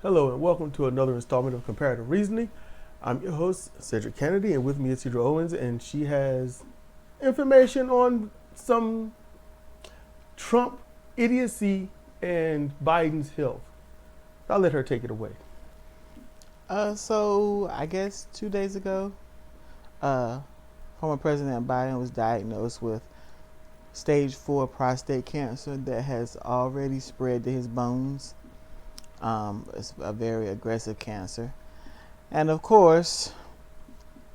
Hello and welcome to another installment of Comparative Reasoning. I'm your host, Sedrik and Kennedy, and with me is Sidra Owens, and she has information on some Trump idiocy and Biden's health. I'll let her take it away. So I guess 2 days ago, uh, former President Biden was diagnosed with stage 4 prostate cancer that has already spread to his bones. It's a very aggressive cancer. And of course,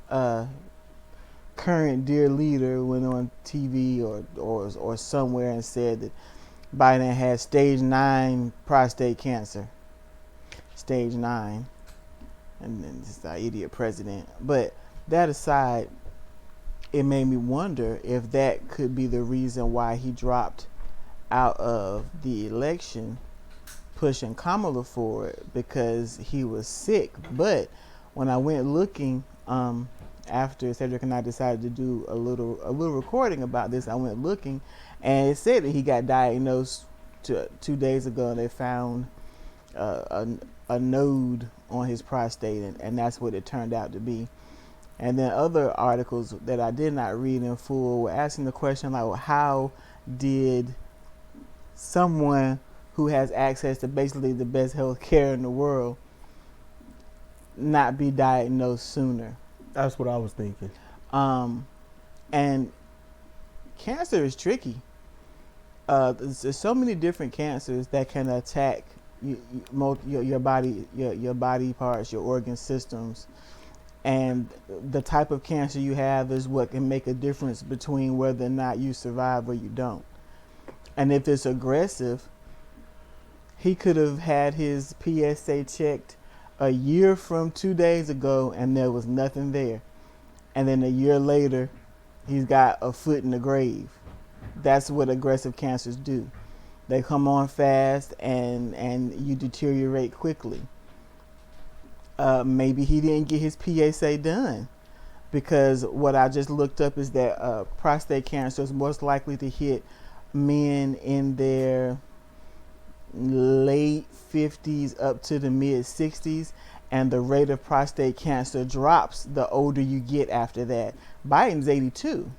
current dear leader went on TV or somewhere and said that Biden had stage 9 prostate cancer. Stage 9. And then this idiot president. But that aside, it made me wonder if that could be the reason why he dropped out of the election, pushing Kamala forward, because he was sick. But when I went looking, after Sedrik and I decided to do a little recording about this, I went looking, and it said that he got diagnosed 2 days ago, and they found a node on his prostate, and that's what it turned out to be. And then other articles that I did not read in full were asking the question, like, well, how did someone who has access to basically the best health care in the world not be diagnosed sooner? That's what I was thinking. And cancer is tricky. There's so many different cancers that can attack your body parts, your organ systems, and the type of cancer you have is what can make a difference between whether or not you survive or you don't. And if it's aggressive, he could have had his PSA checked a year from 2 days ago and there was nothing there. And then a year later, he's got a foot in the grave. That's what aggressive cancers do. They come on fast and you deteriorate quickly. Maybe he didn't get his PSA done, because what I just looked up is that prostate cancer is most likely to hit men in their late 50s up to the mid 60s, and the rate of prostate cancer drops the older you get after that. Biden's 82.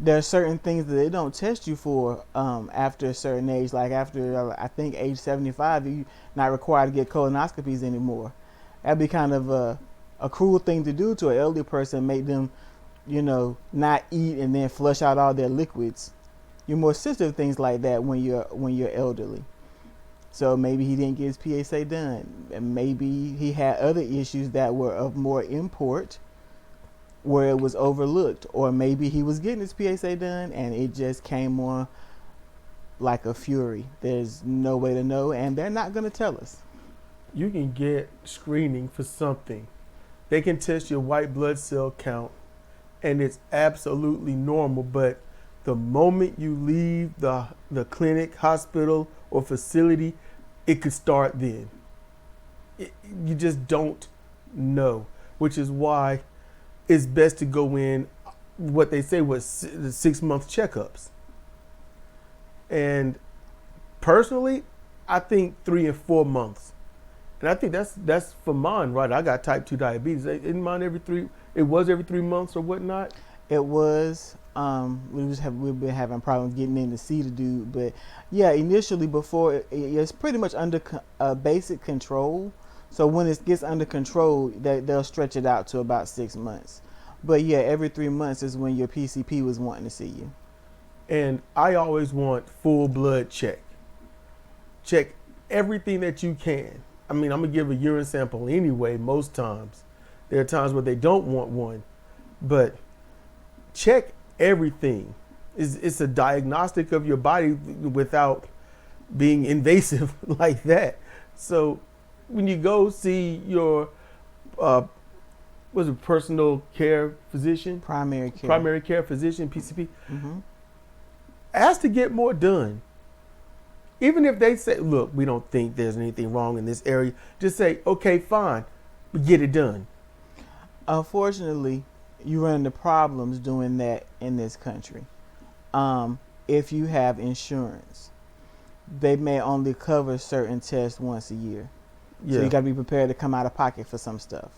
There are certain things that they don't test you for after a certain age. Like after, I think, age 75, you're not required to get colonoscopies anymore. That'd be kind of a cruel thing to do to an elderly person, make them, not eat and then flush out all their liquids. You're more sensitive to things like that when you're elderly. So maybe he didn't get his PSA done, and maybe he had other issues that were of more import where it was overlooked, or maybe he was getting his PSA done and it just came on like a fury. There's no way to know, and they're not going to tell us. You can get screening for something. They can test your white blood cell count, and it's absolutely normal, but the moment you leave the clinic, hospital, or facility, it could start then. You just don't know, which is why it's best to go in what they say was 6-month checkups. And personally, I think 3 and 4 months. And I think that's for mine, right? I got type 2 diabetes. Isn't mine it was every 3 months or whatnot? It was. We've been having problems getting in to see the dude, but yeah, initially before it's pretty much under basic control. So when it gets under control, they'll stretch it out to about 6 months. But yeah, every 3 months is when your PCP was wanting to see you. And I always want full blood check. Check everything that you can. I mean, I'm gonna give a urine sample anyway. Most times, there are times where they don't want one, but check everything. It's a diagnostic of your body without being invasive like that. So when you go see your personal care physician, primary care physician, PCP, ask to get more done. Even if they say, look, we don't think there's anything wrong in this area, just say, okay, fine, but get it done. Unfortunately, you run into problems doing that in this country. If you have insurance, they may only cover certain tests once a year. So Yeah. you got to be prepared to come out of pocket for some stuff.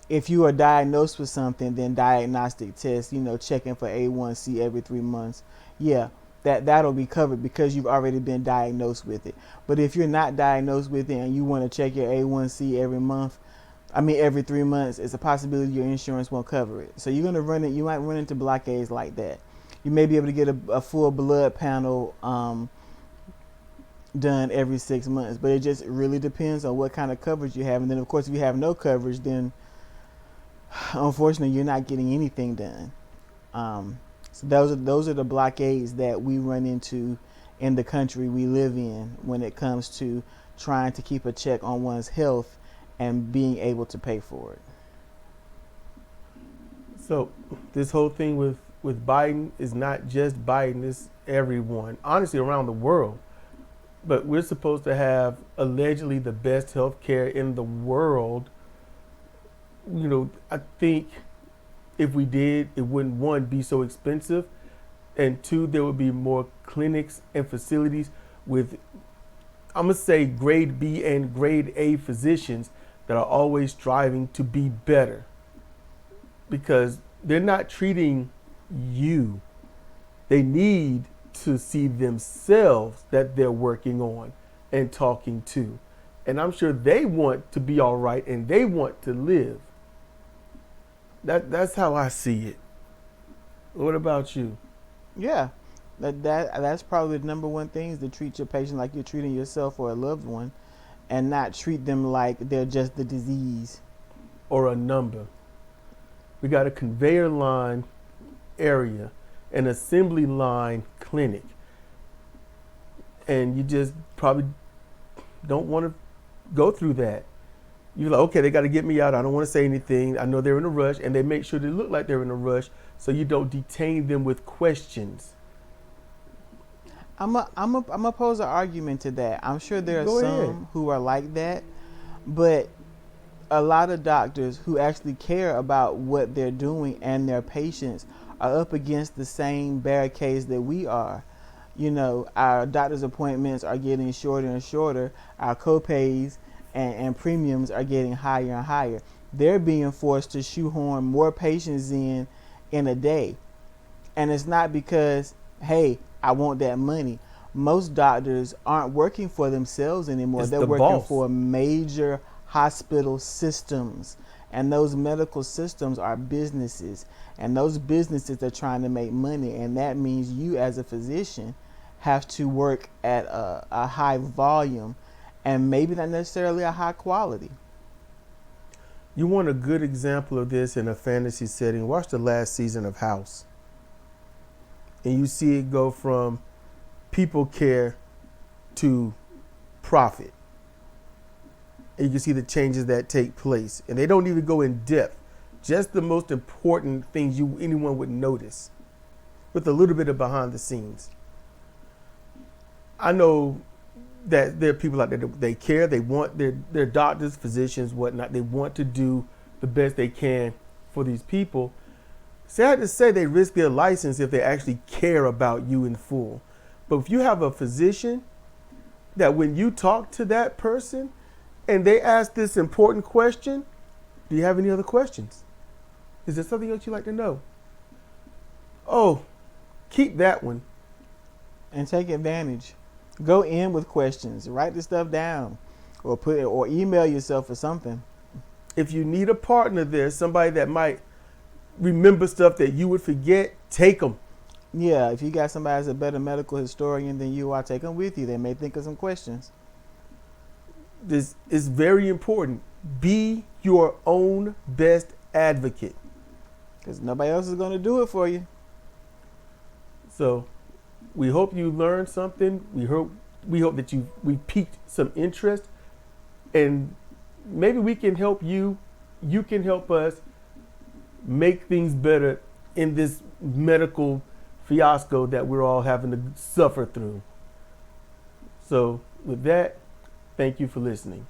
If you are diagnosed with something, then diagnostic tests, checking for A1C every 3 months, yeah, that'll be covered because you've already been diagnosed with it. But if you're not diagnosed with it and you want to check your A1C every 3 months, it's a possibility your insurance won't cover it. So you're gonna you might run into blockades like that. You may be able to get a full blood panel done every 6 months, but it just really depends on what kind of coverage you have. And then of course, if you have no coverage, then unfortunately you're not getting anything done. So those are the blockades that we run into in the country we live in when it comes to trying to keep a check on one's health and being able to pay for it. So this whole thing with Biden is not just Biden, it's everyone, honestly, around the world. But we're supposed to have allegedly the best health care in the world. I think if we did, it wouldn't, one, be so expensive, and two, there would be more clinics and facilities with, I'm going to say, grade B and grade A physicians that are always striving to be better, because they're not treating you. They need to see themselves that they're working on and talking to. And I'm sure they want to be all right and they want to live. That's how I see it. What about you? Yeah, that's probably the number one thing, is to treat your patient like you're treating yourself or a loved one, and not treat them like they're just the disease or a number. We got a conveyor line area, an assembly line clinic, and you just probably don't want to go through that. You're like, okay, they got to get me out. I don't want to say anything. I know they're in a rush, and they make sure they look like they're in a rush so you don't detain them with questions. I'm a pose an argument to that. I'm sure there are Go some ahead. who are like that, but a lot of doctors who actually care about what they're doing and their patients are up against the same barricades that we are. Our doctor's appointments are getting shorter and shorter. Our copays and premiums are getting higher and higher. They're being forced to shoehorn more patients in a day. And it's not because, hey, I want that money. Most doctors aren't working for themselves anymore. They're working boss. for major hospital systems. And those medical systems are businesses. And those businesses are trying to make money. And that means you as a physician have to work at a high volume and maybe not necessarily a high quality. You want a good example of this in a fantasy setting? Watch the last season of House. And you see it go from people care to profit. And you can see the changes that take place. And they don't even go in depth. Just the most important things anyone would notice, with a little bit of behind the scenes. I know that there are people out there that they care. They want their doctors, physicians, whatnot. They want to do the best they can for these people. Sad to say, they risk their license if they actually care about you in full. But if you have a physician that when you talk to that person and they ask this important question, do you have any other questions? Is there something else you'd like to know? Oh, keep that one. And take advantage. Go in with questions. Write the stuff down, or email yourself or something. If you need a partner there, somebody that might remember stuff that you would forget, take them. Yeah, if you got somebody that's a better medical historian than you are, take them with you. They may think of some questions. This is very important. Be your own best advocate. Because nobody else is going to do it for you. So we hope you learned something. We hope that we piqued some interest, and maybe we can help you. You can help us make things better in this medical fiasco that we're all having to suffer through. So with that, thank you for listening.